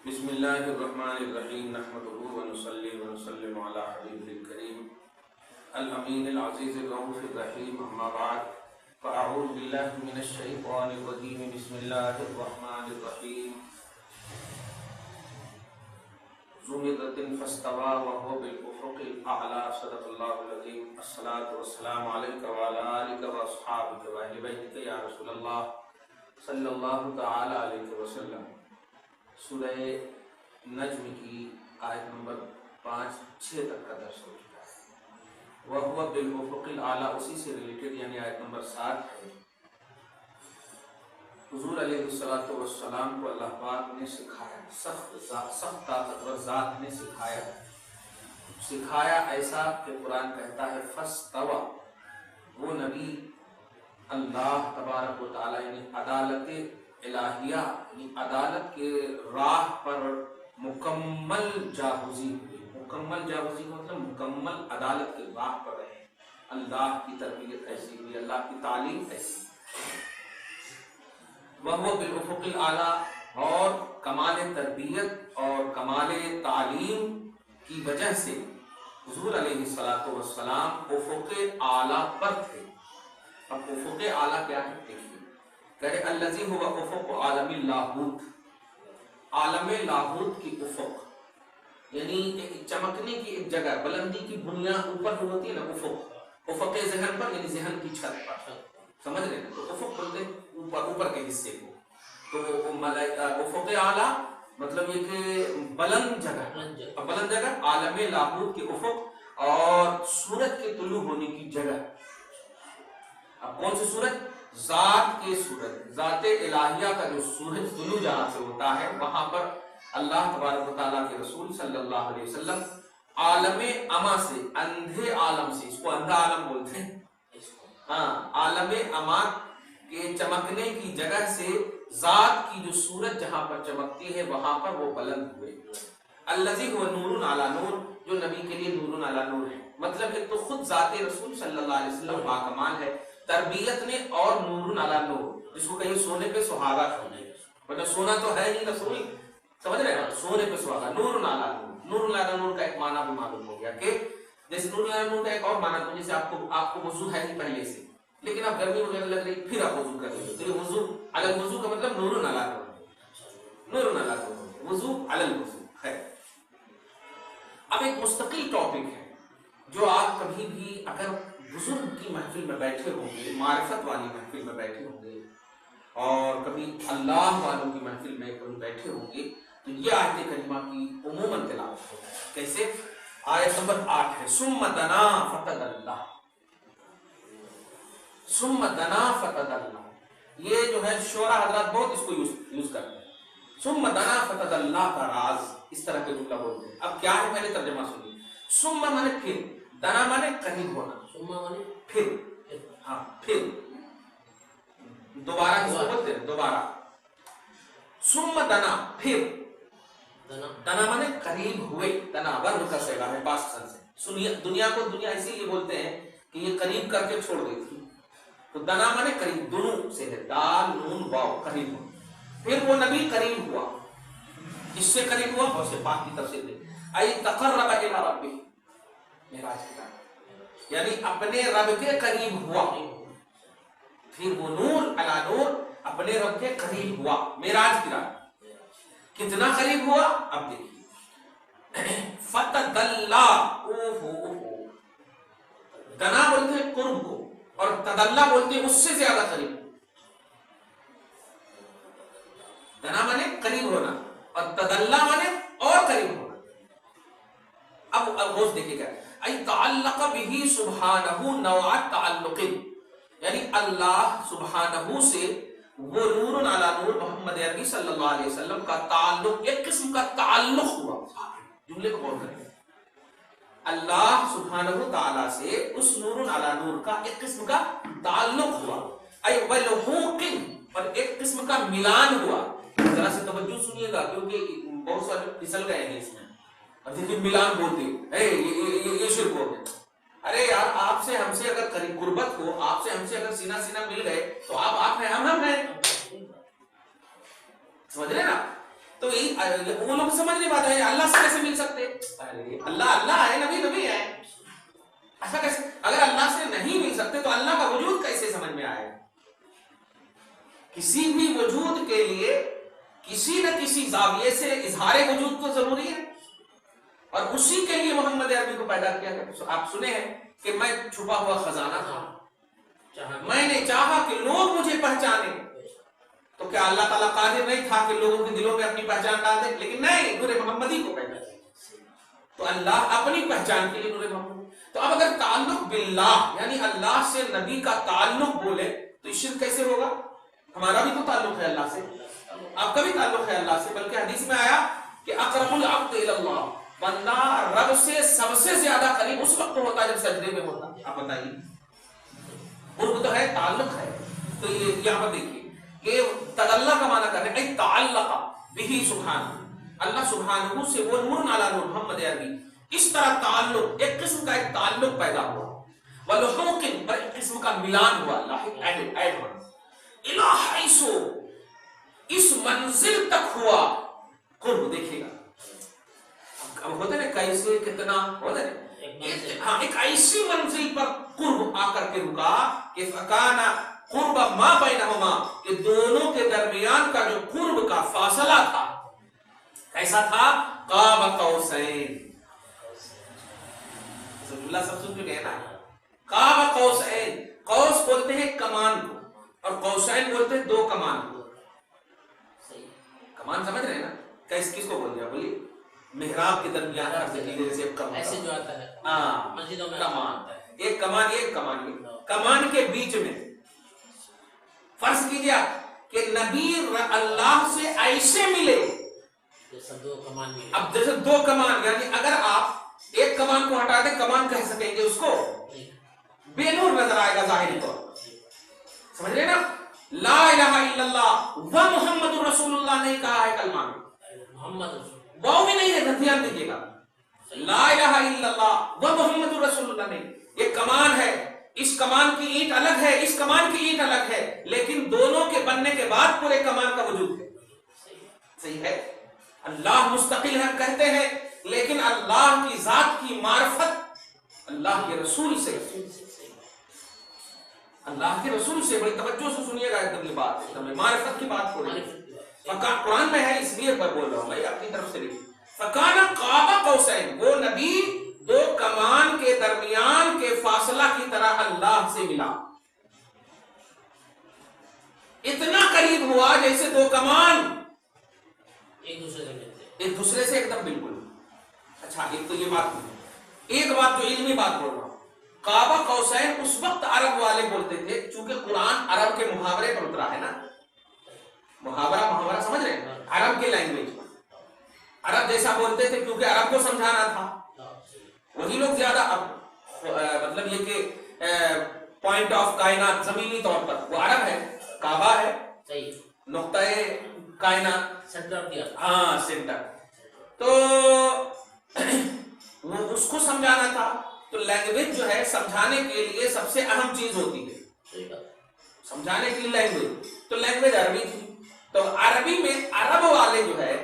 بسم اللہ الرحمن الرحیم نحمده ونصلی ونسلم علی حبیبہ الکریم الامین العزیز الرؤوف الرحیم اما بعد فاعوذ باللہ من الشیطان الرجیم بسم اللہ الرحمن الرحیم ذو مرۃ فاستوى وهو بالافق الاعلی صدق اللہ العظیم الصلاۃ والسلام علیک وعلی آلک واصحابک واہل بیتک یا رسول اللہ صلی اللہ تعالی علیہ وسلم۔ سورہ نجم کی آیت نمبر 5-6 تک کا درس ہو چکا ہے۔ وَهُوَ بِالْأُفُقِ الْأَعْلَىٰ اسی سے ریلیٹڈ یعنی آیت نمبر 7 ہے۔ حضور علیہ السلام کو اللہ پاک نے سکھایا، سخت طاقتور ذات نے سکھایا ایسا کہ قرآن کہتا ہے فَاسْتَوَىٰ، وہ نبی اللہ تبارک و تعالیٰ یعنی عدالت الہیہ یعنی عدالت کے راہ پر مکمل جاگزی ہوئی۔ مکمل جاگزی مطلب مکمل عدالت کے راہ پر رہے۔ اللہ کی تربیت ایسی ہوئی، اللہ کی تعلیم ایسی۔ وَهُوَ بِالْأُفُقِ الْأَعْلَىٰ، اور کمال تربیت اور کمال تعلیم کی وجہ سے حضور علیہ السلام افق اعلیٰ پر تھے۔ اب افق اعلیٰ کیا ہے دیکھیے، کہے الذی هو افق عالم لاہوت، عالم لاہوت کی افق یعنی ایک چمکنے کی ایک جگہ، بلندی کی بنیاد اوپر جو ہوتی ہے نا، افق ذہن پر یعنی ذہن کی چھت پر، سمجھ رہے ہیں؟ تو افق بولتے ہیں اوپر کے حصے کو، تو افق اعلیٰ مطلب یہ کہ بلند جگہ عالم لاہوت کے افق اور سورج کے طلوع ہونے کی جگہ۔ اب کون سی سورج؟ ذات کے سورج، ذات الہیہ کا جو سورج طلوع جہاں سے ہوتا ہے، وہاں پر اللہ تبارک و تعالیٰ کے رسول صلی اللہ علیہ وسلم عالم اما سے، اندھے عالم سے، اس کو اندھا عالم بولتے ہیں، عالم اما کے چمکنے کی جگہ سے ذات کی جو سورج جہاں پر چمکتی ہے وہاں پر وہ بلند ہوئے۔ الذی هو نور علی نور، جو نبی کے لیے نور علی نور ہے، مطلب ایک تو خود ذات رسول صلی اللہ علیہ وسلم باکمال ہے تربیت نے، اور نور علی نور، جس کو کہیں سونے پہ سہاگا کہتے ہیں، مطلب سونا تو ہے ہی رسول، سمجھ رہے ہیں؟ سونے پہ سہاگا، نور علی نور۔ نور علی نور کا ایک معنی بھی معلوم ہو گیا کہ جیسے نور علی نور کا ایک اور معنی، تو جیسے آپ کو وضو ہے ہی پہلے سے، لیکن اب گرمی وغیرہ لگ رہی پھر آپ وضو کر رہے، تو یہ وضو علی الوضو کا مطلب نور علی نور، نور علی نور، وضو علی الوضو ہے۔ اب ایک مستقل ٹاپک ہے جو آپ کبھی بھی اگر بزرگ کی محفل میں بیٹھے ہوں گے، معرفت والی محفل میں بیٹھے ہوں گے، اور کبھی اللہ والوں کی محفل میں کبھی بیٹھے ہوں گے، تو یہ آیت کریمہ کی عموماً تلاوت ہوتا ہے۔ کیسے؟ آیت نمبر 8 ہے، ثم دنا فتدلی، ثم دنا فتدلی، یہ جو ہے شعراء حضرات بہت اس کو یوز کرتے ہیں۔ ثم دنا فتدلی کا راز، اس طرح کے جملہ بولتے ہیں۔ اب کیا ہے پہلے ترجمہ سنیے۔ ثم مانے پھر، دنا مانے قریب ہونا، پھر، ہاں پھر، دوبارہ کس کو بولتے ہیں؟ دوبارہ۔ ثم دنا، پھر، دنا مانے قریب ہوئے، دنا ورب کا صیغہ ہے پاسٹ ٹینس سے۔ دنیا کو دنیا اسی لیے بولتے ہیں کہ یہ قریب کر کے چھوڑ گئی تھی، تو دنا مانے قریب، دونوں سے ہے، دال نون واو، قریب ہو۔ پھر وہ نبی قریب ہوا، اس سے قریب ہوا، اور سے پاک کی تفسیر دے ای تقرب الی ربہ، معراج کی رات، یعنی اپنے رب کے قریب ہوا، پھر وہ نور علی نور اپنے رب کے قریب ہوا معراج کی رات۔ کتنا قریب ہوا؟ اب دیکھیے، فتدلا، دنا بولتے ہیں قرب کو، اور تدلا بولتے ہیں اس سے زیادہ قریب۔ دنا مانے قریب ہونا، اور تدلا مانے اور قریب ہونا۔ اب غوث دیکھیے گا، ای تعلق به سبحانہ نوع تعلق، یعنی اللہ سبحانہ سے وہ نور علی نور محمد عربی صلی اللہ علیہ وسلم کا تعلق، ایک قسم کا تعلق ہوا۔ جملے کو غور کریں، اللہ سبحانہ تعالیٰ سے اس نور علی نور کا ایک قسم کا تعلق ہوا، ای ولحوق، اور ایک قسم کا ملان ہوا۔ ذرا سے توجہ سنیے گا کیونکہ بہت سارے پھسل گئے ہیں اس میں، اور دیکھیے ملان بولتے یہ شرک ہو گیا۔ ارے یار، آپ سے ہم سے اگر قریب قربت ہو، آپ سے ہم سے اگر سینہ سینہ مل گئے تو آپ ہیں، ہم ہیں، سمجھ رہے نا؟ تو وہ لوگ سمجھ نہیں پاتے ہیں اللہ سے کیسے مل سکتے؟ ارے اللہ اللہ ہے، نبی نبی ہے، ایسا کیسے؟ اگر اللہ سے نہیں مل سکتے تو اللہ کا وجود کیسے سمجھ میں آئے؟ کسی بھی وجود کے لیے کسی نہ کسی زاویے سے اظہار وجود تو ضروری ہے، اور اسی کے لیے محمد عربی کو پیدا کیا گیا۔ آپ سنے ہیں کہ میں چھپا ہوا خزانہ تھا، میں نے چاہا کہ لوگ مجھے پہچانے، تو کیا اللہ تعالیٰ قادر نہیں تھا کہ لوگوں کے دلوں میں اپنی پہچان ڈال دے؟ لیکن نہیں، نور محمدی کو پیدا کیا، تو اللہ اپنی پہچان کے لیے نور محمد۔ تو اب اگر تعلق باللہ یعنی اللہ سے نبی کا تعلق بولے تو شرک کیسے ہوگا؟ ہمارا بھی تو تعلق ہے اللہ سے، آپ کا بھی تعلق ہے اللہ سے، بلکہ حدیث میں آیا کہ اقرب العبد الی اللہ، بندہ رب سے سب سے زیادہ قریب اس وقت ہوتا ہے جب سجدے میں ہوتا ہے۔ آپ بتائیے، قرب تو ہے، تعلق ہے۔ تو یہ یہاں پر دیکھیے کہ تدلّ کا معنی کر رہے ہیں تعلق بہ سبحانہ، اللہ سبحانہ سے وہ نور علی نور محمد عربی، اس طرح تعلق ایک قسم کا ایک تعلق پیدا ہوا، ولحوق پر ایک قسم کا ملان ہوا، اللہ ایڈ ہوا، الہ حیثو اس منزل تک ہوا قرب۔ دیکھیے گا اب ہوتے نا کیسے کتنا ہوتا ہے، ہاں ایک ایسی منزل پر قرب آ کر کے رکا کہ فکانا قرب ما بینہما، کہ دونوں کے درمیان کا جو قرب کا فاصلہ تھا کیسا تھا؟ قاب قوسین، اللہ سب سن چکے ہیں نا، قاب قوسین، قوس بولتے ہیں کمان کو، اور قوسین بولتے ہیں دو کمان کو۔ کمان سمجھ رہے ہیں نا؟ کس کو بول دیا؟ بولیے محراب کے درمیان ایسے جو آتا ہے مسجدوں میں کمان، ایک کمان ایک کمان، کمان کے بیچ میں فرض کیجیے کہ نبی اللہ سے ایسے ملے اب جیسے دو کمان، یعنی اگر آپ ایک کمان کو ہٹا دیں کمان کہہ سکیں گے اس کو، بے نور نظر آئے گا ظاہری طور، سمجھ رہے نا؟ لا الہ الا اللہ و محمد رسول اللہ نہیں کہا ہے کلمہ میں، محمد رسول واو بھی نہیں ہے، دھیان دیجیے گا، لا الہ الا اللہ و محمد رسول اللہ نہیں، یہ کمان ہے، اس کمان کی اینٹ الگ ہے، اس کمان کی اینٹ الگ ہے، لیکن دونوں کے بننے کے بعد پورے کمان کا وجود ہے، صحیح ہے؟ اللہ مستقل ہے کہتے ہیں، لیکن اللہ کی ذات کی معرفت اللہ کے رسول سے، اللہ کے رسول سے، بڑی توجہ سے سنیے گا ایک بات، معرفت کی بات ہو رہی ہے، قرآن میں ہے اس لیے میں بول رہا ہوں، میں اپنی طرف سے نہیں، فکانا قاب قوسین، وہ نبی دو کمان کے درمیان کے فاصلہ کی طرح اللہ سے ملا، اتنا قریب ہوا جیسے دو کمان ایک دوسرے سے ایک دم بالکل۔ اچھا ایک تو یہ بات، ایک بات جو علمی بات بول رہا ہوں، قاب قوسین اس وقت عرب والے بولتے تھے، چونکہ قرآن عرب کے محاورے پر اترا ہے نا، محاورہ سمجھ رہے ہیں، عرب کے لینگویج میں عرب جیسا بولتے تھے، کیونکہ عرب کو سمجھانا تھا، وہی لوگ زیادہ مطلب یہ کہ پوائنٹ آف کائنات زمینی طور پر وہ عرب ہے، کعبہ ہے، نقطہ کائنات سینٹر، ہاں سینٹر، تو وہ اس کو سمجھانا تھا، تو لینگویج جو ہے سمجھانے کے لیے سب سے اہم چیز ہوتی ہے، سمجھانے کے لیے لینگویج، تو لینگویج عربی تھی، تو عربی میں عرب والے جو ہے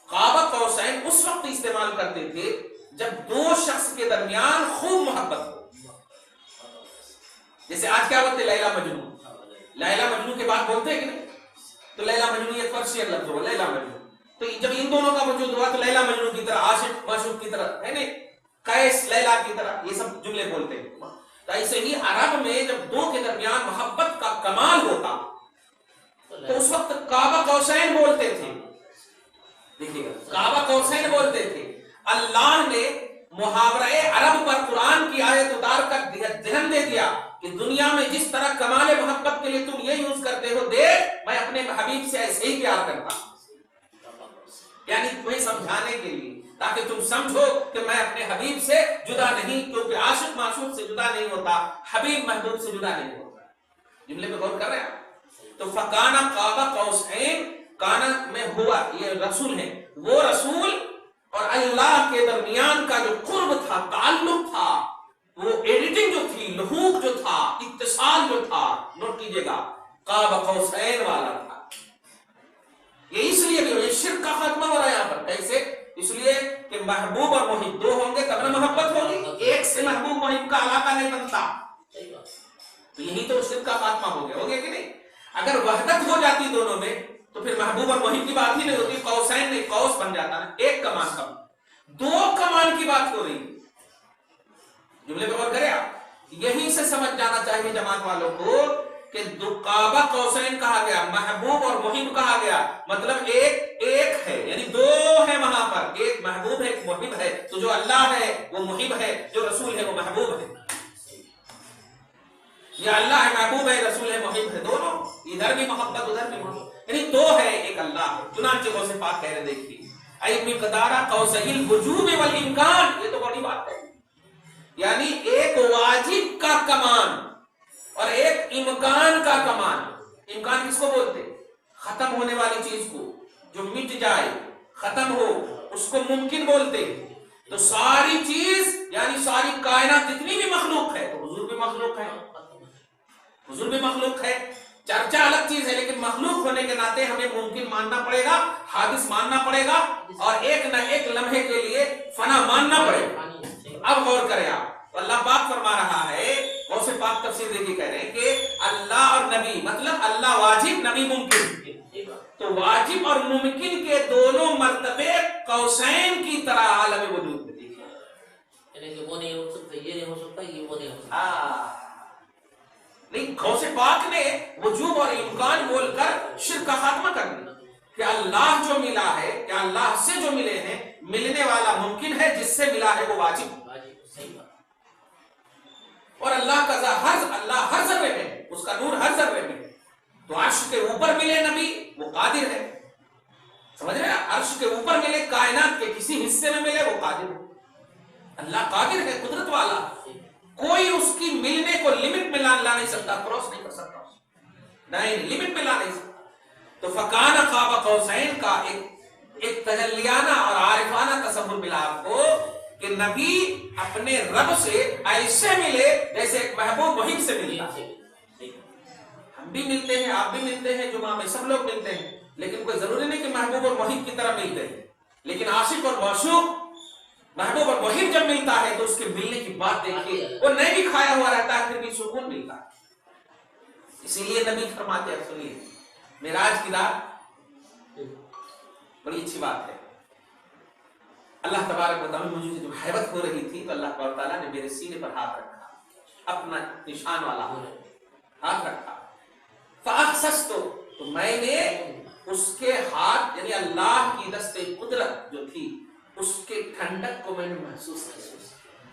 قاب قوسین اس وقت استعمال کرتے تھے جب دو شخص کے درمیان خوب محبت ہو، جیسے آج کیا بولتے لیلا مجنون، لیلا مجنون کے بعد بولتے ہیں کہ نہیں، تو لیلا مجنون یہ پرشین لفظ ہوا، لیلا مجنون، تو جب ان دونوں کا وجود ہوا تو لیلا مجنون کی طرح، عاشق معشوق کی طرح ہے نہیں، قیس لیلا کی طرح، یہ سب جملے بولتے ہیں، تو ایسے ہی عرب میں جب دو کے درمیان محبت کا کمال ہوتا تو اس وقت قاب قوسین بولتے تھے، دیکھیے گا قاب قوسین بولتے تھے۔ اللہ نے محاورہ عرب پر قرآن کی آیت اتار کر ذہن دے دیا کہ دنیا میں جس طرح کمال محبت کے لیے تم یہ یوز کرتے ہو، دیکھ میں اپنے حبیب سے ایسے ہی پیار کرتا ہوں، یعنی تمہیں سمجھانے کے لیے، تاکہ تم سمجھو کہ میں اپنے حبیب سے جدا نہیں، کیونکہ عاشق معشوق سے جدا نہیں ہوتا، حبیب محبوب سے جدا نہیں ہوتا۔ جملے پہ غور کر رہے ہیں؟ تو فکانا قاب قوسین، کانا میں ہوا، یہ رسول ہے، وہ رسول اور اللہ کے درمیان کا جو قرب تھا، تعلق تھا، وہ ایڈیٹنگ جو تھی، لحوق جو تھا، اتصال جو تھا، نوٹ کیجئے گا، قاب قوسین والا تھا۔ یہ اس لیے بھی یہ شرک کا خاتمہ ہو رہا ہے یہاں پر. کیسے؟ اس لیے کہ محبوب اور محب دو ہوں گے تب نہ محبت ہوگی. ایک سے محبوب محب کا علاقہ نہیں بنتا. تو یہی تو شرک کا خاتمہ ہو گیا کہ نہیں؟ اگر وحدت ہو جاتی دونوں میں تو پھر محبوب اور محب کی بات ہی نہیں ہوتی. قوسین نہیں، قوس بن جاتا نا. ایک کمان کم، دو کمان کی بات ہو رہی. جملے پہ غور کریں آپ. یہیں سے سمجھ جانا چاہیے جماعت والوں کو کہ کعبہ قوسین کہا گیا، محبوب اور محب کہا گیا. مطلب ایک ہے، یعنی دو ہے وہاں پر. ایک محبوب ہے، ایک محب ہے. تو جو اللہ ہے وہ محب ہے، جو رسول ہے وہ محبوب ہے. یا اللہ ہے محبوب ہے، رسول ہے محب ہے. دونوں، ادھر بھی محبت ادھر بھی محبت، یعنی دو ہے ایک اللہ ہے. چنانچہ غوث پاک کہہ رہے دیکھیے ای مقدار قوسین الوجوب والامکان. یہ تو بڑی بات ہے. یعنی ایک واجب کا کمان اور ایک امکان کا کمان. امکان کس کو بولتے؟ ختم ہونے والی چیز کو، جو مٹ جائے ختم ہو اس کو ممکن بولتے. تو ساری چیز یعنی ساری کائنات جتنی بھی مخلوق ہے، تو حضور بھی مخلوق ہے، حضور بھی مخلوق ہے. چرچا الگ چیز ہے، لیکن مخلوق ہونے کے ناطے ہمیں ممکن ماننا پڑے گا، حادث ماننا پڑے گا، اور ایک نہ ایک لمحے کے لیے فنا ماننا پڑے گا. اب غور کریں آپ، اللہ پاک فرما رہا ہے، غوث پاک تفسیر دیکھیے کہہ رہے ہیں کہ اللہ اور نبی، مطلب اللہ واجب نبی ممکن. تو واجب اور ممکن کے دونوں مرتبے قوسین کی طرح عالم وجود میں دیکھیں. یعنی کہ وہ نہیں ہو سکتا، یہ نہیں ہو سکتا، یہ وہ نہیں ہو سکتا. نہیں، غوث پاک نے وجوب اور امکان بول کر شرک کا خاتمہ کر دیا کہ اللہ جو ملا ہے، کہ اللہ سے جو ملے ہیں، ملنے والا ممکن ہے، جس سے ملا ہے وہ واجب. اور اللہ کا اللہ ہر ذرے میں، اس کا نور ہر ذرے میں. تو عرش کے اوپر ملے نبی، وہ قادر ہے. سمجھ رہے ہیں؟ عرش کے اوپر ملے، کائنات کے کسی حصے میں ملے، وہ قادر ہے. اللہ قادر ہے، قدرت والا. کوئی اس کی ملنے کو لمٹ میں لا نہیں سکتا، کراس نہیں کر سکتا، نہیں لمٹ میں لا نہیں سکتا. تو فکان قاب قوسین کا ایک تجلیانہ اور عارفانہ تصور ملا آپ کو کہ نبی اپنے رب سے ایسے ملے جیسے ایک محبوب محب سے ملتا. ہم بھی ملتے ہیں، آپ بھی ملتے ہیں، جمعہ میں سب لوگ ملتے ہیں، لیکن کوئی ضروری نہیں کہ محبوب اور محب کی طرح ملتے ہیں. لیکن عاشق اور معشوق، محبوب اور محب جب ملتا ہے تو اس کے ملنے کی بات دیکھیے، وہ نہیں بھی کھایا ہوا رہتا ہے پھر بھی سکون ملتا ہے. اسی لیے نبی فرماتے ہیں، سنیے، معراج کی رات بڑی اچھی بات ہے. اللہ تبارک و تعالیٰ مجھے جو حیبت ہو رہی تھی تو اللہ تبارک و تعالیٰ نے میرے سینے پر ہاتھ رکھا، اپنا نشان والا ہاتھ رکھا. فاخسست، تو میں نے اس کے ہاتھ یعنی اللہ کی دست قدرت جو تھی اس کے ٹھنڈک کو میں نے محسوس کیا،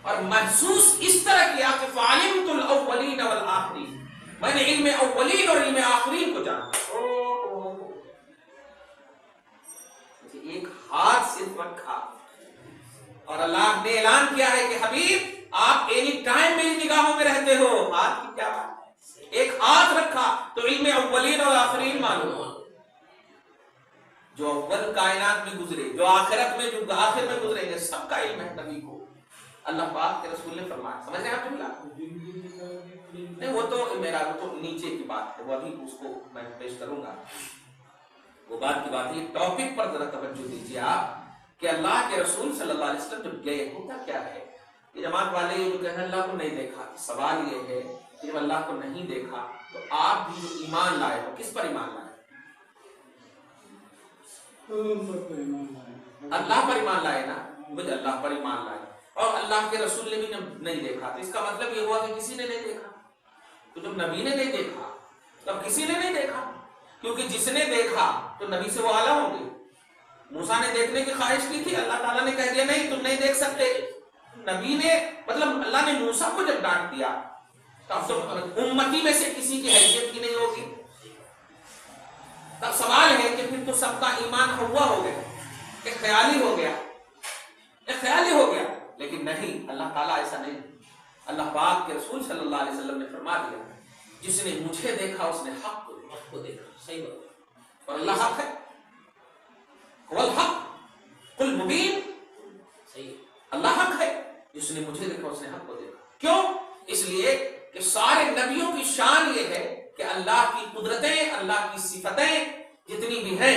اور محسوس اس طرح کیا کہ فعلمت الاولین والآخرین، میں نے علم اولین اور علم آخرین کو جانا. ایک ہاتھ صرف رکھا اور اللہ نے اعلان کیا ہے کہ حبیب آپ اینی ٹائم میری نگاہوں میں رہتے ہو. ہاتھ کی کیا بات ہے؟ ایک ہاتھ رکھا تو علم اولین اور آخرین معلوم. جو اول کائنات میں گزرے، جو آخرت میں، جو آخر میں گزریں گے، سب کا علم ہے نبی کو. اللہ پاک کے رسول نے فرمایا. سمجھ رہے ہیں آپ جملہ؟ نہیں، وہ تو میرا وہ تو نیچے کی بات ہے، وہ ابھی اس کو میں پیش کروں گا. وہ بات کی بات ہے. ٹاپک پر ذرا توجہ دیجیے آپ کہ اللہ کے رسول صلی اللہ علیہ وسلم جب گئے، ہوتا کیا ہے یہ جماعت والے جو کہتے ہیں اللہ کو نہیں دیکھا. سوال یہ ہے کہ جب اللہ کو نہیں دیکھا تو آپ بھی جو ایمان لائے ہو، کس پر ایمان لائے؟ اللہ پر ایمان لائے نا. مجھے اللہ پر ایمان لائے، اور اللہ کے رسول نے بھی نہیں دیکھا. تو اس کا مطلب یہ ہوا کہ کسی نے نہیں دیکھا. تو جب نبی نے نہیں دیکھا تب کسی نے نہیں دیکھا، کیونکہ جس نے دیکھا تو نبی سے وہ اعلیٰ ہوں گے. موسیٰ نے دیکھنے کی خواہش کی تھی، اللہ تعالیٰ نے کہہ دیا نہیں تم نہیں دیکھ سکتے. نبی نے مطلب اللہ نے موسیٰ کو جب ڈانٹ دیا تب تو امتی میں سے کسی کی حیثیت کی نہیں ہوگی. تب سوال ہے کہ پھر تو سب کا ایمان ہوا ہو گیا، ایک خیالی ہو گیا، ایک خیالی ہو گیا. لیکن نہیں، اللہ تعالیٰ ایسا نہیں. اللہ پاک کے رسول صلی اللہ علیہ وسلم نے فرما دیا جس نے مجھے دیکھا اس نے حق کو دیکھا. صحیح بات. اور اللہ حق ہے، هو الحق قل مبین. صحیح، اللہ حق ہے. جس نے مجھے دیکھا اس نے حق کو دیکھا. کیوں؟ اس لیے کہ سارے نبیوں کی شان یہ ہے کہ اللہ کی قدرتیں، اللہ کی صفتیں جتنی بھی ہیں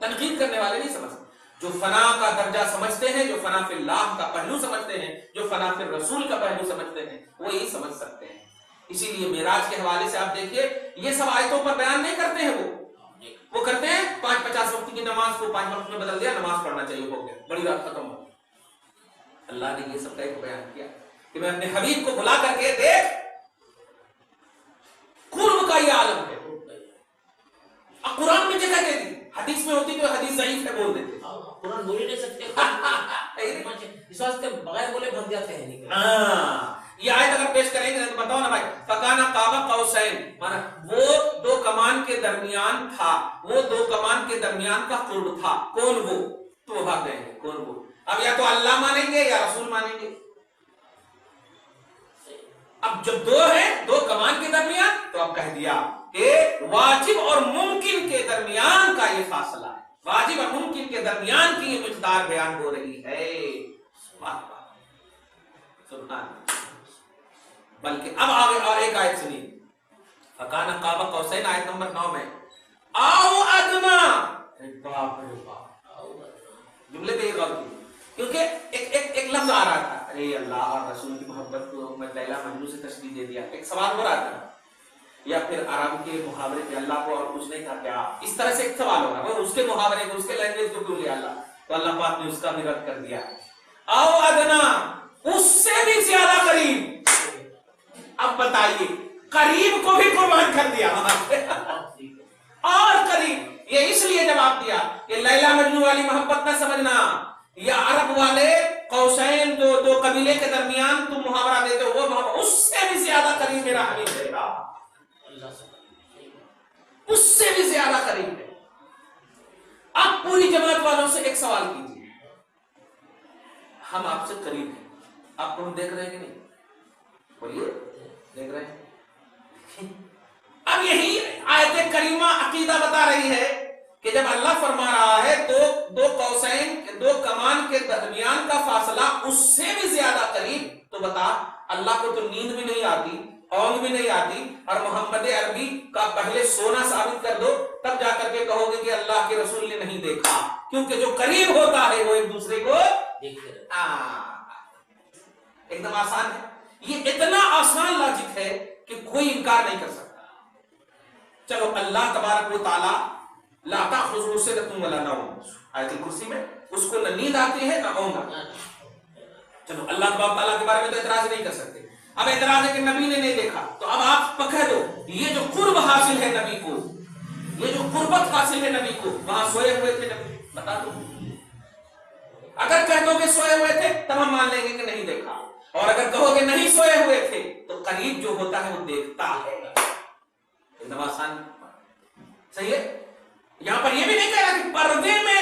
تنقید کرنے والے نہیں سمجھتے. جو فنا کا درجہ سمجھتے ہیں، جو فنا فی اللہ کا پہلو سمجھتے ہیں، جو فنا فی رسول کا پہلو سمجھتے ہیں، وہ یہی سمجھ سکتے ہیں. اسی لیے معراج کے حوالے سے آپ دیکھیے یہ سب آیتوں پر بیان نہیں کرتے ہیں. وہ کرتے ہیں 50 وقت کی نماز کو 5 وقت میں بدل دیا، نماز پڑھنا چاہیے، ہو گیا، بڑی رات ختم ہو. اللہ نے یہ سب کا ایک بیان کیا کہ میں اپنے حبیب کو بلا کر کے دیکھ قرب کا یہ عالم ہے. قرآن میں جگہ دے دی، حدیث میں ہوتی تو حدیث ضعیف ہے بول دیتے. قرآن بول ہی نہیں سکتے اس واسطے بغیر بولے بن جاتے ہیں. یہ آیت اگر پیش کریں گے تو بتاؤ نا بھائی، فکانا قاب قوسین، مانا وہ 2 کمان کے درمیان تھا، وہ 2 کمان کے درمیان کا قرب تھا. کون وہ؟ تو بھاگ گئے ہیں کون وہ. اب یا تو اللہ مانیں گے یا رسول مانیں گے. اب جب 2 ہیں 2 کمان کے درمیان، تو اب کہہ دیا کہ واجب اور ممکن کے درمیان کا یہ فاصلہ ہے، واجب اور ممکن کے درمیان کی یہ مقدار بیان ہو رہی ہے. سبحان. بلکہ اب آگے اور ایک آیت سنیے، فکان قاب قوسین، آیت نمبر 9 میں آؤ ادنا. باپ رے باپ، جملے پہ غور کیجیے کیونکہ ایک لفظ آ رہا تھا، ارے اللہ اور رسول کی محبت کو میں لیلا مجنون سے تشبیہ دے دیا. ایک سوال ہو رہا تھا، یا پھر عرب کے محاورے پہ اللہ کو اور کچھ نہیں کہا کیا، اس طرح سے ایک سوال ہو رہا ہے. اس کے محاورے کو، اس کے لینگویج کو کیوں لیا اللہ؟ تو اللہ پاک نے اس کا بھی رد کر دیا. آؤ ادنا، اس سے بھی زیادہ قریب. اب بتائیے، قریب کو بھی قربان کر دیا اور قریب. یہ اس لیے جواب دیا کہ لیلا مجنون والی محبت نہ سمجھنا، یا عرب والے قوسین جو 2 قبیلے کے درمیان تم محاورہ دیتے ہو، وہ محبت اس سے بھی زیادہ قریب میرا حبیب ہے، اس سے بھی زیادہ قریب ہے. اب پوری جماعت والوں سے ایک سوال کیجیے، ہم آپ سے قریب ہیں، آپ کو ہم دیکھ رہے ہیں کہ نہیں؟ بولیے، دیکھ رہے ہیں. اب یہی آیت کریمہ عقیدہ بتا رہی ہے کہ جب اللہ فرما رہا ہے 2 قوسین 2 کمان کے درمیان کا فاصلہ اس سے بھی زیادہ قریب، تو بتا اللہ کو تو نیند بھی نہیں آتی، اونگ بھی نہیں آتی، اور محمد عربی کا پہلے سونا ثابت کر دو، تب جا کر کے کہو گے کہ اللہ کے رسول نے نہیں دیکھا. کیونکہ جو قریب ہوتا ہے وہ ایک دوسرے کو دیکھتے رہتا ہے. ایک دم آسان ہے، یہ اتنا آسان لاجک ہے کہ کوئی انکار نہیں کر سکتا. چلو اللہ تبارک و تعالی لا تأخذہ سنۃ ولا نوم، آیت الکرسی میں اس کو نہ نیند آتی ہے نہ اونگ آتی ہے. چلو اللہ تبارک و تعالیٰ کے بارے میں تو اعتراض نہیں کر سکتے. اب اعتراض ہے کہ نبی نے نہیں دیکھا، تو اب آپ پکڑ دو یہ جو قرب حاصل ہے نبی کو، یہ جو قربت حاصل ہے نبی کو، وہاں سوئے ہوئے تھے نبی، بتا دو. اگر کہہ دو کہ سوئے ہوئے تھے تب ہم مان لیں گے کہ نہیں دیکھا، اور اگر کہو کہ نہیں سوئے ہوئے تھے تو قریب جو ہوتا ہے وہ دیکھتا ہے. ایک دم آسان، صحیح ہے. یہاں پر یہ بھی نہیں کہہ رہا کہ پردے میں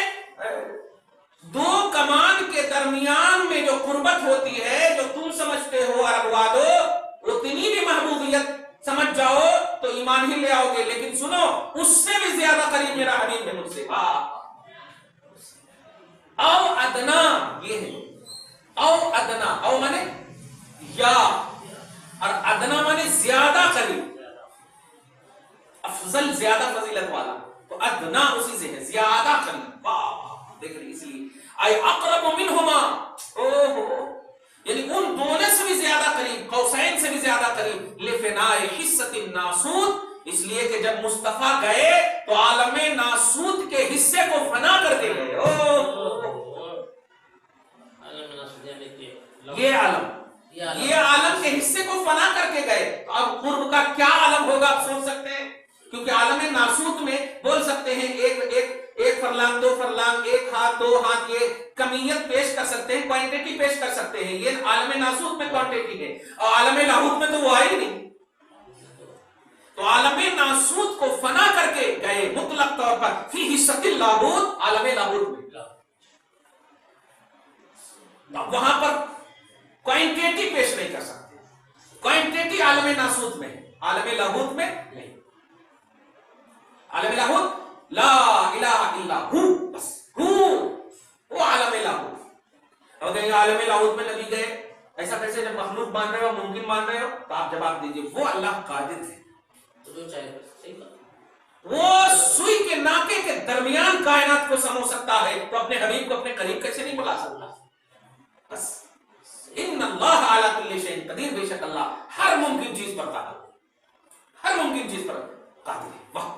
2 کمان کے درمیان میں جو قربت ہوتی ہے، جو تم سمجھتے ہو عرب والو، اتنی بھی محبوبیت سمجھ جاؤ تو ایمان ہی لے آؤ گے. لیکن سنو، اس سے بھی زیادہ قریب میرا حبیب ہے مجھ سے. او ادنا، یہ ہے او ادنا. او مانے یا، اور ادنا مانے زیادہ قریب، افضل، زیادہ فضیلت والا. تو ادنا اسی سے ہے، زیادہ قریب. دیکھ رہی، اس لیے اے اقرب منہما، یعنی ان دونوں سے بھی زیادہ قریب، قوسین سے بھی زیادہ قریب. لفناء حصۃ الناسوت، اس لیے کہ جب مصطفیٰ گئے تو عالم ناسوت کے حصے کو فنا کر کے گئے. یہ عالم کے حصے کو فنا کر کے گئے. تو اب قرب کا کیا عالم ہوگا آپ سوچ سکتے ہیں، کیونکہ عالم ناسوت میں بول سکتے ہیں ایک فرلانگ، 2 فرلانگ، 1 ہاتھ 2 ہاتھ، یہ کمیت پیش کر سکتے ہیں، کوانٹیٹی پیش کر سکتے ہیں. یہ عالم ناسوت میں کوانٹیٹی ہے، اور عالم لاہوت میں تو وہ آئی نہیں. تو عالم ناسوت کو فنا کر کے گئے مطلق طور پر، فی حصۃ اللاہوت، عالم لاہوت میں. وہاں پر کوانٹیٹی پیش نہیں کر سکتے، کوانٹیٹی عالم ناسوت میں ہے، عالم لاہوت میں نہیں. عالم لاہوت لا الہ الا ہو، بس ہو، وہ عالم لاہوت. اور کہیں عالم لاہوت میں نبی گئے، ایسا کیسے؟ جب مخلوق مان رہے ہو، ممکن مان رہے ہو، تو آپ جواب دیجئے وہ اللہ قادر ہے. وہ سوئی کے کے ناکے کے درمیان کائنات کو سمو سکتا ہے تو اپنے حبیب کو اپنے قریب کیسے نہیں بلا سکتا؟ بس ان اللہ علی کل شیء قدیر، بے شک اللہ ہر ممکن چیز پر قادر، ہر ممکن چیز پر قادر ہے۔ واہ!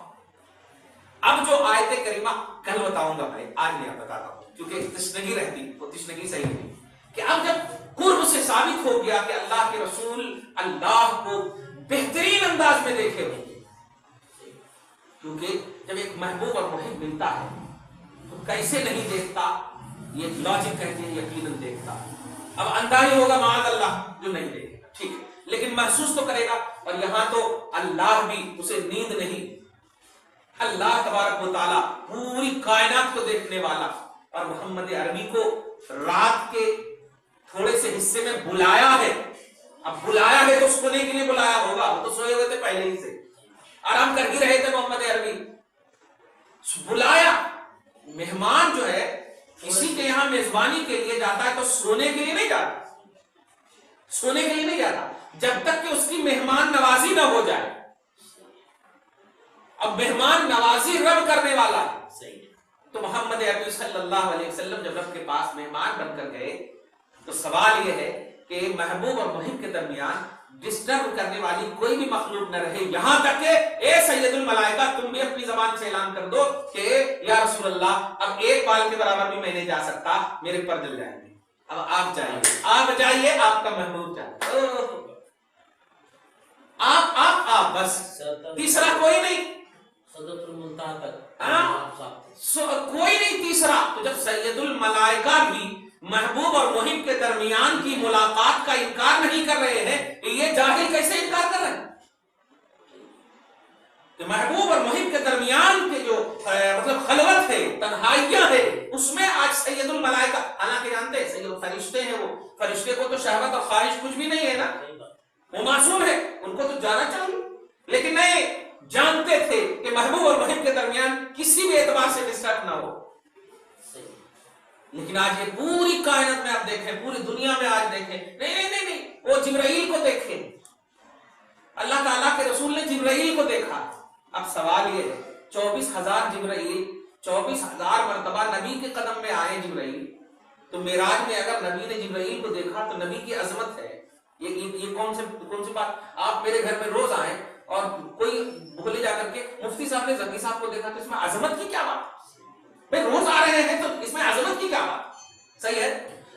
اب جو آیت کریمہ کل بتاؤں گا میں، آج نہیں بتاتا ہوں کیونکہ تشنگی رہتی، وہ تشنگی صحیح نہیں کہ اب جب قرب سے ثابت ہو گیا کہ اللہ کے رسول اللہ کو بہترین انداز میں دیکھے ہوں گے، کیونکہ جب ایک محبوب اور محب ملتا ہے تو کیسے نہیں دیکھتا، یہ لاجک کہتے ہیں یقیناً دیکھتا۔ اب اندازہ ہوگا معاذ اللہ جو نہیں دیکھے گا، ٹھیک ہے، لیکن محسوس تو کرے گا۔ اور یہاں تو اللہ بھی اسے نیند نہیں، اللہ تبارک و تعالیٰ پوری کائنات کو دیکھنے والا، اور محمد عربی کو رات کے تھوڑے سے حصے میں بلایا ہے۔ اب بلایا ہے تو سونے کے لیے بلایا ہوگا، وہ تو سوئے ہوئے تھے پہلے ہی سے، آرام کر ہی رہے تھے محمد عربی، بلایا۔ مہمان جو ہے کسی کے یہاں میزبانی کے لیے جاتا ہے تو سونے کے لیے نہیں جاتا، سونے کے لیے نہیں جاتا جب تک کہ اس کی مہمان نوازی نہ ہو جائے۔ اب مہمان نوازی رب کرنے والا ہے، تو محمد عربی صلی اللہ علیہ وسلم جب رب کے پاس مہمان بن کر گئے تو سوال یہ ہے کہ محبوب اور محب کے درمیان ڈسٹرب کرنے والی کوئی بھی مخلوق نہ رہے، یہاں تک کہ اے سید الملائکہ تم بھی اپنی زبان سے اعلان کر دو کہ یا رسول اللہ اب ایک بال کے برابر بھی میں نہیں جا سکتا، میرے پر جل جائیں گے، اب آپ جائیے، آپ جائیے، آپ کا محبوب جائے، آپ بس، تیسرا کوئی نہیں، صدرۃ المنتہا تک کوئی نہیں تیسرا۔ تو جب سید الملائکہ بھی محبوب اور محب کے درمیان کی ملاقات کا انکار نہیں کر رہے ہیں، یہ جاہل کیسے انکار کر رہے ہیں؟ کہ محبوب اور محب کے درمیان کے جو مطلب خلوت ہے، تنہائیاں ہے، اس میں آج سید الملائکہ، حالانکہ جانتے ہیں سید فرشتے ہیں، وہ فرشتے کو تو شہوت اور خواہش کچھ بھی نہیں ہے نا، وہ معصوم ہے، ان کو تو جانا چاہیے، لیکن نہیں، جانتے تھے کہ محبوب اور محب کے درمیان کسی بھی اعتبار سے ڈسٹرب نہ ہو۔ لیکن آج یہ پوری کائنات میں آپ دیکھیں، پوری دنیا میں آج دیکھیں، نہیں، وہ جبرائیل کو دیکھیں، اللہ تعالیٰ کے رسول نے جبرائیل کو دیکھا۔ اب سوال یہ ہے 24,000 جبرائیل 24,000 مرتبہ نبی کے قدم میں آئے جبرائیل، تو معراج میں اگر نبی نے جبرائیل کو دیکھا تو نبی کی عظمت ہے، یہ کون سی بات؟ آپ میرے گھر میں روز آئیں اور کوئی بولے جا کر کے مفتی صاحب نے زکی صاحب کو دیکھا تو اس میں عظمت کی کیا بات؟ بھئی روز آ رہے ہیں تو اس میں عظمت کی کیا بات؟ صحیح ہے،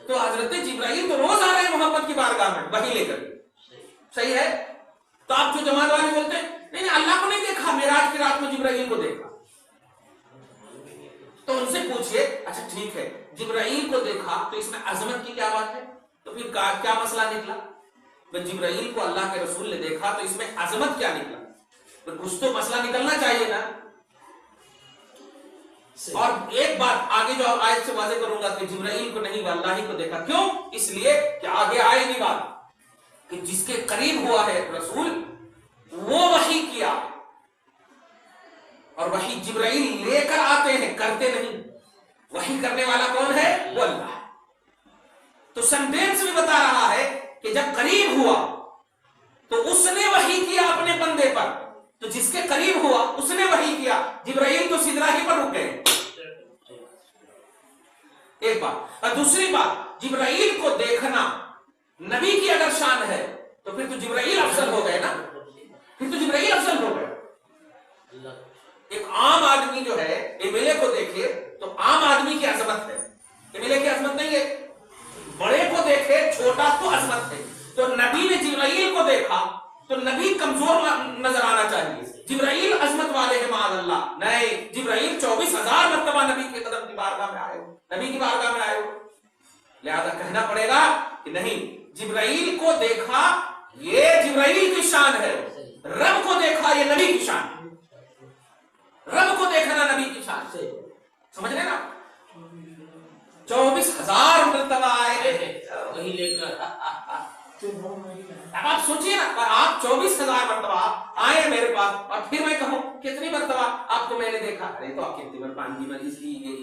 تو حضرت جبرائیل تو روز آ رہے ہیں محمد کی بارگاہ میں وحی لے کر، صحیح ہے، تو آپ جو جماعت والے بولتے ہیں نہیں اللہ کو نہیں دیکھا، معراج کی رات میں جبرائیل کو دیکھا، تو ان سے پوچھئے اچھا ٹھیک ہے جبرائیل کو دیکھا تو اس میں عظمت کی کیا بات ہے؟ تو پھر کیا مسئلہ نکلا؟ جبرائیل کو اللہ کے رسول نے دیکھا تو اس میں عظمت کیا نکلا؟ تو کچھ تو مسئلہ نکلنا چاہیے نا۔ اور ایک بات آگے جو آیت سے واضح کروں گا کہ جبرائیل کو نہیں اللہ ہی کو دیکھا، کیوں؟ اس لیے کہ آگے آئے گی بات کہ جس کے قریب ہوا ہے رسول وہ وحی کیا، اور وحی جبرائیل لے کر آتے ہیں، کرتے نہیں، وحی کرنے والا کون ہے؟ وہ اللہ۔ تو سینٹینس میں بتا رہا ہے کہ جب قریب ہوا تو اس نے وحی کیا اپنے بندے پر، تو جس کے قریب ہوا اس نے وحی کیا، جبرائیل تو سدرہ ہی پر رک گئے، ایک بات۔ اور دوسری بات، جبرائیل کو دیکھنا نبی کی اگر شان ہے تو پھر تو جبرائیل افضل ہو گئے نا، پھر تو جبرائیل افضل ہو گئے۔ ایک عام آدمی جو ہے ایم ایل اے کو دیکھے تو عام آدمی کی عظمت ہے، ایم ایل اے کی عظمت نہیں ہے، بڑے کو دیکھے چھوٹا تو عظمت ہے۔ تو نبی نے جبرائیل کو دیکھا تو نبی کمزور نظر آنا چاہیے، جبرائیل عظمت والے ہیں معاذ اللہ، نہیں، جبرائیل 24,000 مرتبہ نبی کے قدم کی بارگاہ میں آئے ہو، نبی کی بارگاہ میں آئے ہو، لہذا کہنا پڑے گا کہ نہیں، جبرائیل کو دیکھا یہ جبرائیل کی شان ہے، رب کو دیکھا یہ نبی کی شان ہے، رب کو دیکھنا نبی کی شان سے، سمجھ رہے نا؟ 24,000 مرتبہ آئے وہی لے کر، اب آپ سوچئے نا، آپ 24,000 مرتبہ آئے میرے پاس اور پھر میں کہوں کتنی مرتبہ آپ کو میں نے دیکھا، ارے تو آپ کتنی بار پانی کی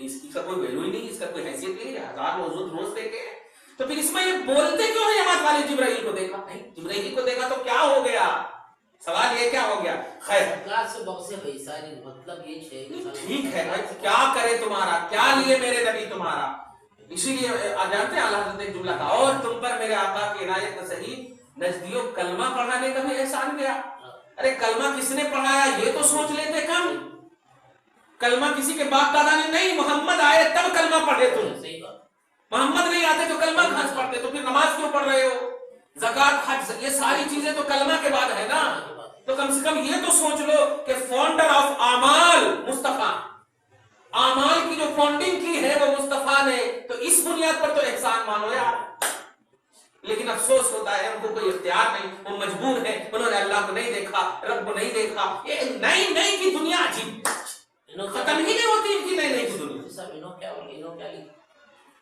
اس کی کوئی ویلو ہی نہیں، اس کا کوئی حیثیت نہیں ہے، 1000 روز دیکھے، تو پھر اس میں یہ بولتے کیوں ہیں جماعت والے جبرائیل کو دیکھا؟ نہیں، جبرائیل کو دیکھا تو کیا ہو گیا؟ سوال یہ کیا ہو گیا؟ خیر سرکار سے بغض بیساری مطلب یہ ہے کہ ٹھیک ہے بھائی، کیا کرے تمہارا، کیا لیے میرے نبی تمہارا؟ اسی لیے جانتے ہیں اللہ حضرت نے جملہ کہا، اور تم پر میرے آقا کی عنایت کا صحیح نزدیوں کلمہ پڑھانے کا بھی احسان گیا۔ ارے کلمہ کس نے پڑھایا یہ تو سوچ لیتے کم۔ کلمہ کسی کے باپ دادا نے نہیں، محمد آئے تب کلمہ پڑھے تم۔ محمد نہیں آتے تو کلمہ کہاں سے پڑھتے؟ تو پھر نماز کیوں پڑھ رہے ہو؟ زکات، حج، یہ ساری چیزیں تو کلمہ کے بعد ہے نا۔ تو کم سے کم یہ تو سوچ لو کہ فاؤنڈر آف اعمال مصطفیٰ، اعمال کی جو فاؤنڈنگ کی ہے وہ مصطفیٰ نے، تو اس بنیاد پر تو احسان مانو یار۔ لیکن افسوس ہوتا ہے ان کو کوئی اختیار نہیں، وہ مجبور ہے، انہوں نے اللہ کو نہیں دیکھا، رب کو نہیں دیکھا۔ یہ نئی نئی کی دنیا عجیب، ختم ہی نہیں ہوتی ان کی نئی نئی کی دنیا۔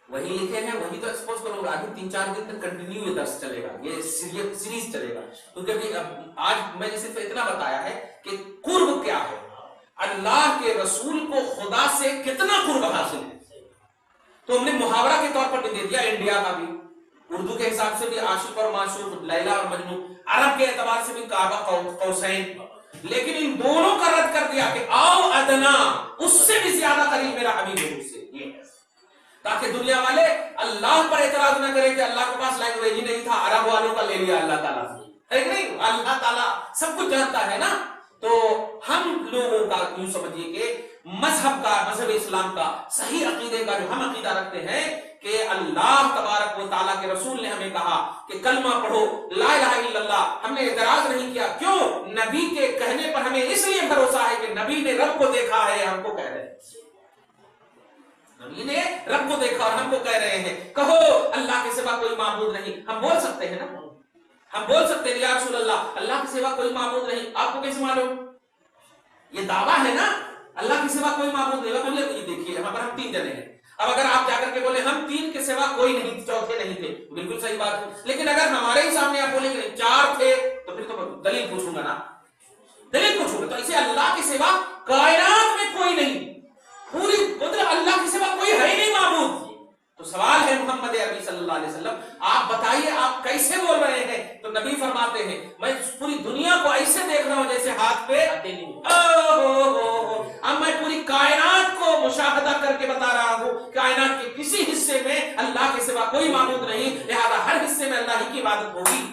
وہی لکھے ہیں، وہی تو ایکسپوز کروں گا۔ آگے 3-4 دن تک کنٹینیو یہ درس چلے گا، یہ سیریز چلے گا، کیونکہ آج میں نے صرف اتنا بتایا ہے کہ قرب کیا ہے، اللہ کے رسول کو خدا سے کتنا قرب حاصل ہے۔ تو ہم نے محاورہ کے طور پر بھی دے دیا، انڈیا کا بھی، اردو کے حساب سے بھی عاشق اور معشوق، لیلا اور مجنون، عرب کے اعتبار سے بھی کعبہ قوسین، لیکن ان دونوں کا رد کر دیا کہ آؤ ادنا، اس سے بھی زیادہ قریب میرا حبیب ہے مجھ سے، یہ ہے، تاکہ دنیا والے اللہ پر اعتراض نہ کریں کہ اللہ کے پاس لینگویج ہی نہیں تھا، عرب والوں کا لے لیا اللہ تعالیٰ سے، ہے نہیں؟ اللہ تعالیٰ سب کچھ جانتا ہے نا۔ تو ہم لوگوں کا یوں سمجھیے کہ مذہب اسلام کا صحیح عقیدے کا جو ہم عقیدہ رکھتے ہیں کہ اللہ تبارک و تعالیٰ کے رسول نے ہمیں کہا کہ کلمہ پڑھو، لا الہ الا اللہ، ہم نے اعتراض نہیں کیا۔ کیوں؟ نبی کے کہنے پر ہمیں اس لیے بھروسہ ہے کہ نبی نے رب کو دیکھا ہے، ہم کو کہہ رہے ہیں، نبی نے رب کو دیکھا اور ہم کو کہہ رہے ہیں کہو اللہ کے سوا کوئی معبود نہیں۔ ہم بول سکتے ہیں نا، ہم بول سکتے ہیں یا رسول اللہ، اللہ کے سوا کوئی معبود نہیں، آپ کو کیسے معلوم؟ یہ دعویٰ ہے نا، اللہ کے سوا کوئی معبود نہیں۔ بولے یہ دیکھیے یہاں پر ہم 3 جنے ہیں، اب اگر آپ جا کر کے بولے ہم 3 کے سوا کوئی نہیں، چوتھے نہیں تھے، بالکل صحیح بات ہے، لیکن اگر ہمارے ہی سامنے آپ بولیں گے 4 تھے تو پھر تو دلیل پوچھوں گا نا، دلیل پوچھوں گا۔ تو اسے اللہ کے سوا کائنات میں کوئی نہیں، پوری قدرت اللہ کے سوا کوئی ہے ہی نہیں معبود۔ تو سوال ہے محمد عربی صلی اللہ علیہ وسلم، آپ بتائیے آپ کیسے بول رہے ہیں؟ تو نبی فرماتے ہیں میں پوری دنیا کو ایسے دیکھ رہا ہوں جیسے ہاتھ پہ، اب میں پوری کائنات کو مشاہدہ کر کے بتا رہا ہوں، کائنات کے کسی حصے میں اللہ کے سوا کوئی معبود نہیں، لہذا ہر حصے میں اللہ ہی کی عبادت ہوگی۔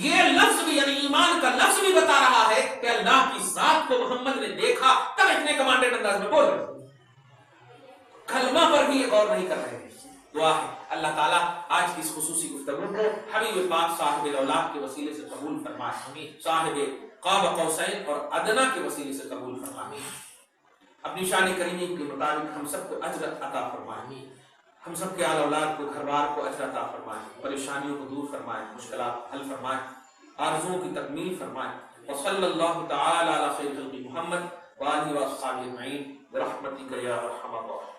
یہ لفظ بھی یعنی ایمان کا لفظ بھی بتا رہا ہے کہ اللہ کی ذات کو محمد نے دیکھا، تب اتنے کمانڈنٹ انداز میں بول رہے ہیں، کلمہ پر بھی غور نہیں کر رہے ہیں۔ دعا ہے اللہ تعالیٰ آج کی اس خصوصی گفتگو کو حبیب پاک صاحب الاولاد کے وسیلے سے قبول فرمائے، صاحب قاب قوسین اور ادنا کے وسیلے سے قبول فرمائے، اپنی شان کریمی کے مطابق ہم سب کو اجر عطا فرمائے، ہم سب کے آل اولاد کو، گھر بار کو اجر عطا فرمائے، پریشانیوں کو دور فرمائے، مشکلات حل فرمائے، آرزوؤں کی تکمیل فرمائے۔ وصلی اللہ تعالی علی خیر خلق محمد وآلہ وصحبہ اجمعین برحمتک یا ارحم الراحمین۔